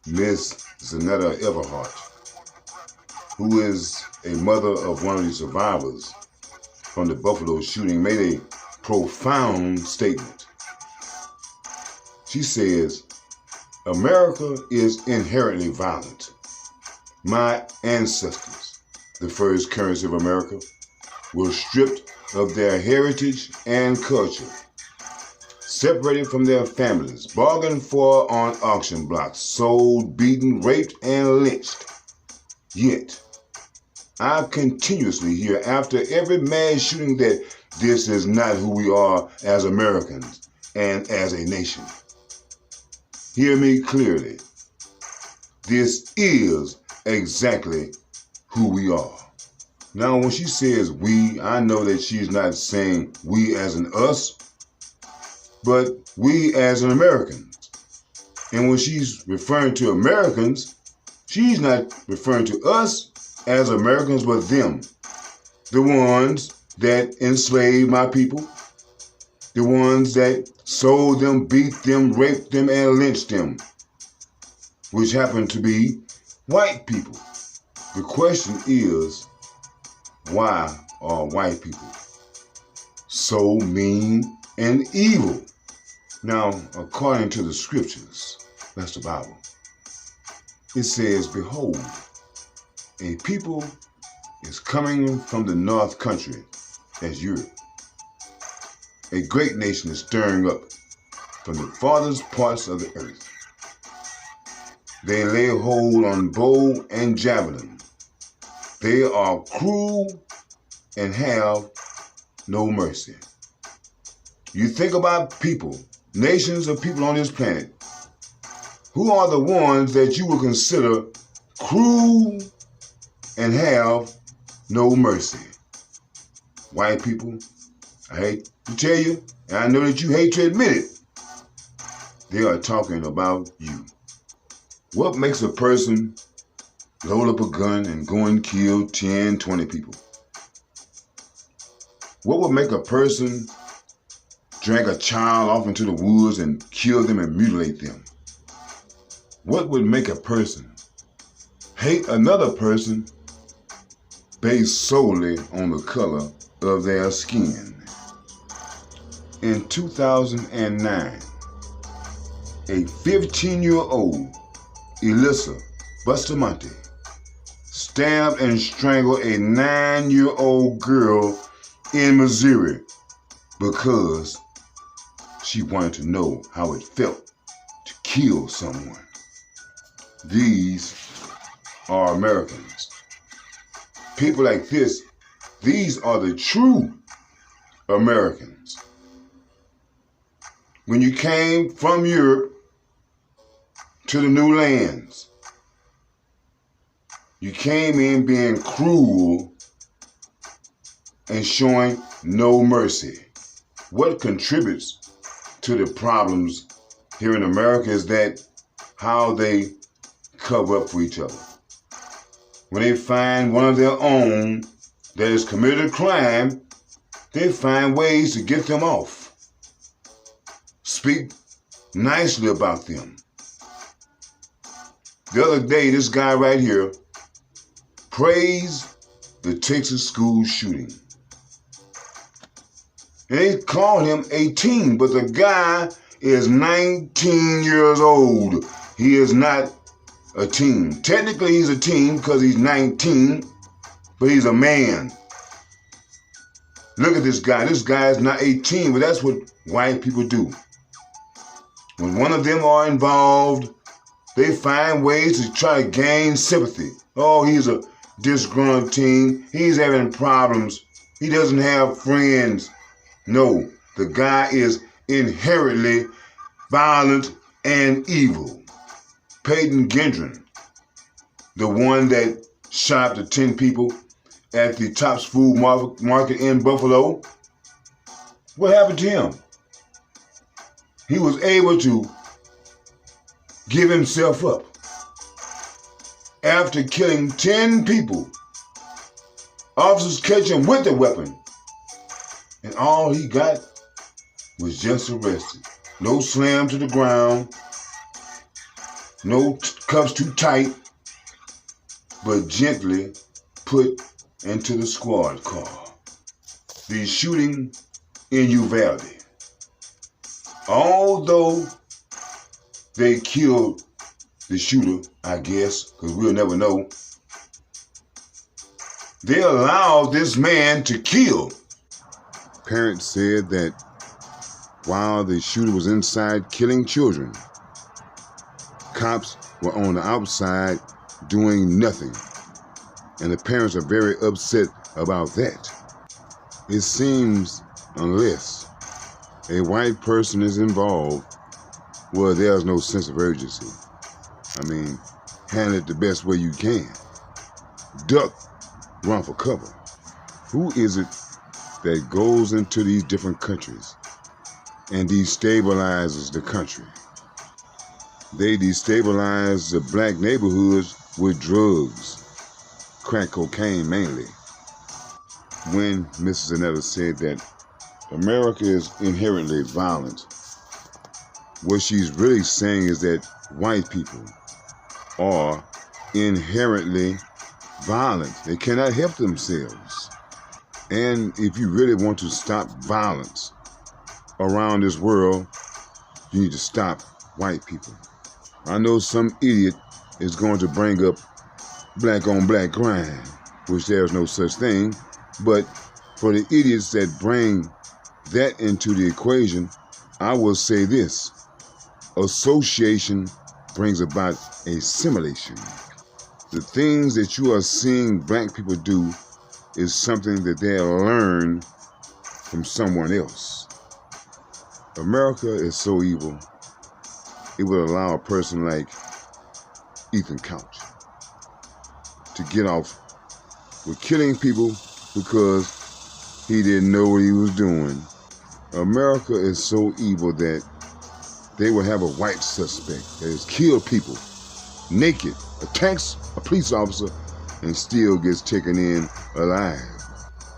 Miss Zanetta Everhart, who is a mother of one of the survivors from the Buffalo shooting, made a profound statement. She says, America is inherently violent. My ancestors, the first currency of America, were stripped of their heritage and culture, separated from their families, bargained for on auction blocks, sold, beaten, raped, and lynched. Yet, I continuously hear after every mass shooting that this is not who we are as Americans and as a nation. Hear me clearly. This is exactly who we are. Now, when she says we, I know that she's not saying we as in us, but we as in Americans. And when she's referring to Americans, she's not referring to us as Americans, but them. The ones that enslaved my people, the ones that sold them, beat them, raped them, and lynched them, which happen to be white people. The question is, why are white people so mean and evil? Now, according to the scriptures, that's the Bible, it says, behold, a people is coming from the north country, that's Europe. A great nation is stirring up from the farthest parts of the earth. They lay hold on bow and javelin. They are cruel and have no mercy. You think about people, nations of people on this planet, who are the ones that you would consider cruel and have no mercy? White people, I hate to tell you, and I know that you hate to admit it, they are talking about you. What makes a person load up a gun and go and kill 10, 20 people? What would make a person drag a child off into the woods and kill them and mutilate them? What would make a person hate another person based solely on the color of their skin? In 2009, a 15-year-old Elissa Bustamante stabbed and strangled a 9-year-old girl in Missouri because she wanted to know how it felt to kill someone. These are Americans. People like this, these are the true Americans. When you came from Europe to the new lands, you came in being cruel and showing no mercy. What contributes to the problems here in America is that how they cover up for each other. When they find one of their own that has committed a crime, they find ways to get them off. Speak nicely about them. The other day, this guy right here praised the Texas school shooting. And they called him a teen, but the guy is 19 years old. He is not a teen. Technically, he's a teen because he's 19, but he's a man. Look at this guy. This guy is not 18, but that's what white people do. When one of them are involved, they find ways to try to gain sympathy. Oh, he's a disgruntled teen. He's having problems. He doesn't have friends. No, the guy is inherently violent and evil. Peyton Gendron, the one that shot the 10 people at the Tops Food Market in Buffalo, what happened to him? He was able to give himself up. After killing 10 people, officers catch him with a weapon, and all he got was just arrested. No slam to the ground, No cuffs too tight, but gently put into the squad car. The shooting in Uvalde. Although they killed the shooter, I guess, because we'll never know, they allowed this man to kill. Parents said that while the shooter was inside killing children, cops were on the outside doing nothing. And the parents are very upset about that. It seems unless a white person is involved, well, there's no sense of urgency. I mean, handle it the best way you can. Duck, run for cover. Who is it that goes into these different countries and destabilizes the country? They destabilize the black neighborhoods with drugs, crack cocaine mainly. When Mrs. Anetta said that America is inherently violent, what she's really saying is that white people are inherently violent. They cannot help themselves. And if you really want to stop violence around this world, you need to stop white people. I know some idiot is going to bring up black on black crime, which there's no such thing. But for the idiots that bring that into the equation, I will say this. Association brings about assimilation. The things that you are seeing black people do is something that they learn from someone else. America is so evil, it would allow a person like Ethan Couch to get off with killing people because he didn't know what he was doing. America is so evil that they will have a white suspect that has killed people naked, attacks a police officer, and still gets taken in alive.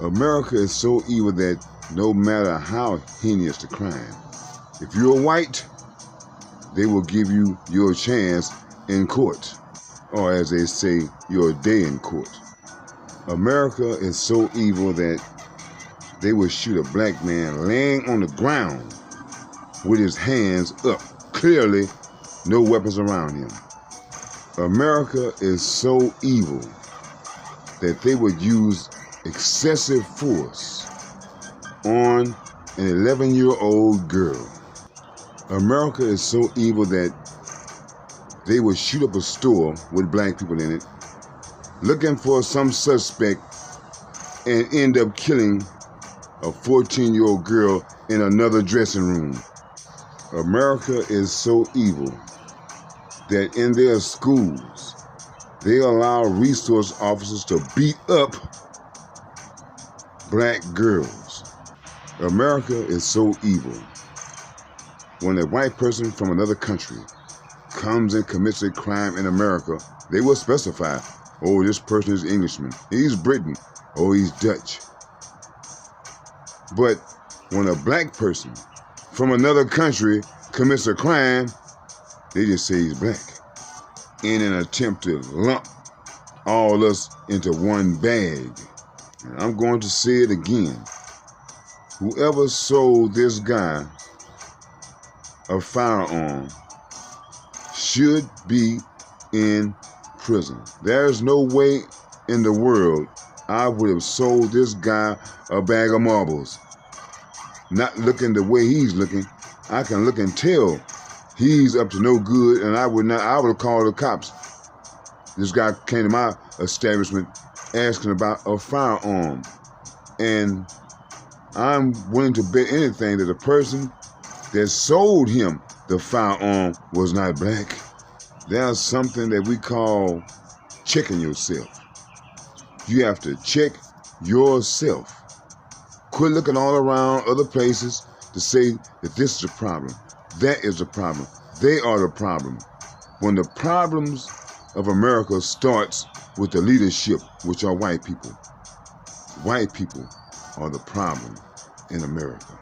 America is so evil that no matter how heinous the crime, if you're white, they will give you your chance in court, or as they say, your day in court. America is so evil that they will shoot a black man laying on the ground with his hands up, clearly no weapons around him. America is so evil that they would use excessive force on an 11-year-old girl. America is so evil that they would shoot up a store with black people in it, looking for some suspect, and end up killing a 14-year-old girl in another dressing room. America is so evil that in their schools, they allow resource officers to beat up black girls. America is so evil. When a white person from another country comes and commits a crime in America, they will specify, oh, this person is Englishman, he's Briton, oh, he's Dutch. But when a black person from another country commits a crime, they just say he's black, in an attempt to lump all us into one bag. And I'm going to say it again. Whoever sold this guy a firearm should be in prison. There's no way in the world I would have sold this guy a bag of marbles. Not looking the way he's looking, I can look and tell he's up to no good, and I would have called the cops. This guy came to my establishment asking about a firearm, and I'm willing to bet anything that the person that sold him the firearm was not black. There's something that we call checking yourself. You have to check yourself. Quit looking all around other places to say that this is a problem, that is a problem, they are the problem. When the problems of America starts with the leadership, which are white people. White people are the problem in America.